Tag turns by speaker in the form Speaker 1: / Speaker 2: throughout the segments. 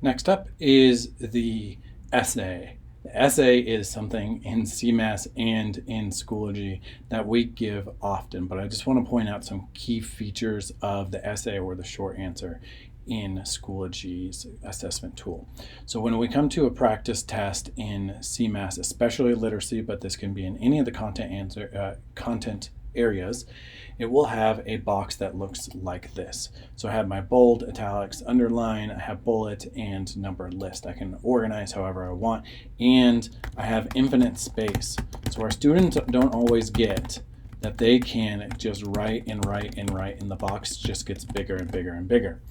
Speaker 1: Next up is the essay. The essay is something in CMAS and in Schoology that we give often, but I just want to point out some key features of the essay or the short answer in Schoology's assessment tool. So when we come to a practice test in CMAS, especially literacy, but this can be in any of the content areas, it will have a box that looks like this. So I have my bold, italics, underline, I have bullet, and numbered list. I can organize however I want, and I have infinite space. So our students don't always get that they can just write and write and write, and the box just gets bigger and bigger and bigger.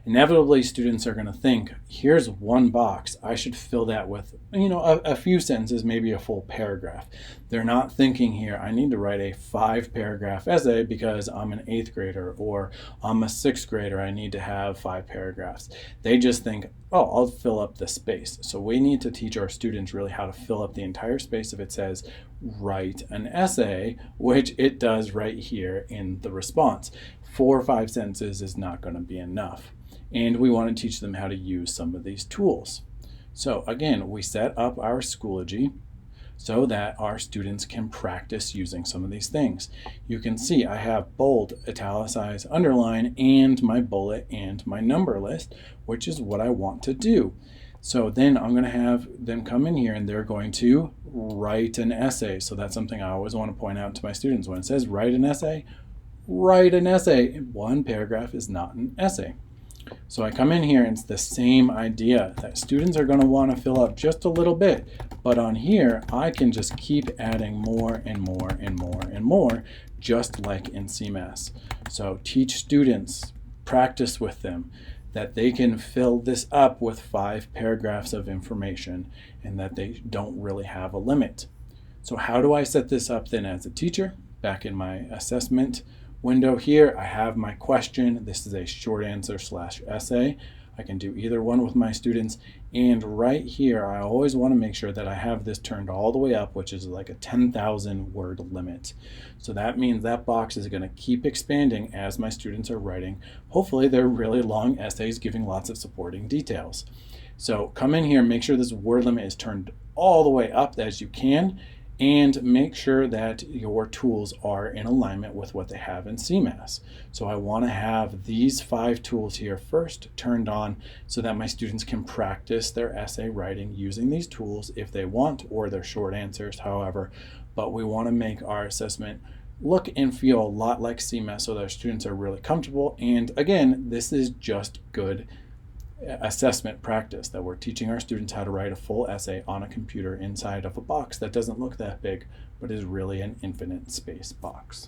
Speaker 1: Inevitably, students are going to think, here's one box, I should fill that with, a few sentences, maybe a full paragraph. They're not thinking here, I need to write a 5-paragraph essay because I'm an 8th grader, or I'm a 6th grader, I need to have 5 paragraphs. They just think, oh, I'll fill up the space. So we need to teach our students really how to fill up the entire space if it says write an essay, which it does right here in the response. 4 or 5 sentences is not going to be enough. And we want to teach them how to use some of these tools. So again, we set up our Schoology so that our students can practice using some of these things. You can see I have bold, italicize, underline, and my bullet and my number list, which is what I want to do. So then I'm going to have them come in here and they're going to write an essay. So that's something I always want to point out to my students. When it says write an essay, write an essay. 1 paragraph is not an essay. So I come in here and it's the same idea that students are going to want to fill up just a little bit, but on here I can just keep adding more and more and more and more, just like in CMAS. So teach students, practice with them, that they can fill this up with 5 paragraphs of information and that they don't really have a limit. So how do I set this up then as a teacher? Back in my assessment window here, I have my question. This is a short answer / essay. I can do either one with my students. And right here, I always want to make sure that I have this turned all the way up, which is like a 10,000 word limit. So that means that box is going to keep expanding as my students are writing. Hopefully they're really long essays giving lots of supporting details. So come in here, make sure this word limit is turned all the way up as you can, and make sure that your tools are in alignment with what they have in CMAS. So I want to have these 5 tools here first turned on so that my students can practice their essay writing using these tools if they want, or their short answers, however. But we want to make our assessment look and feel a lot like CMAS so that our students are really comfortable. And again, this is just good assessment practice, that we're teaching our students how to write a full essay on a computer inside of a box that doesn't look that big but is really an infinite space box.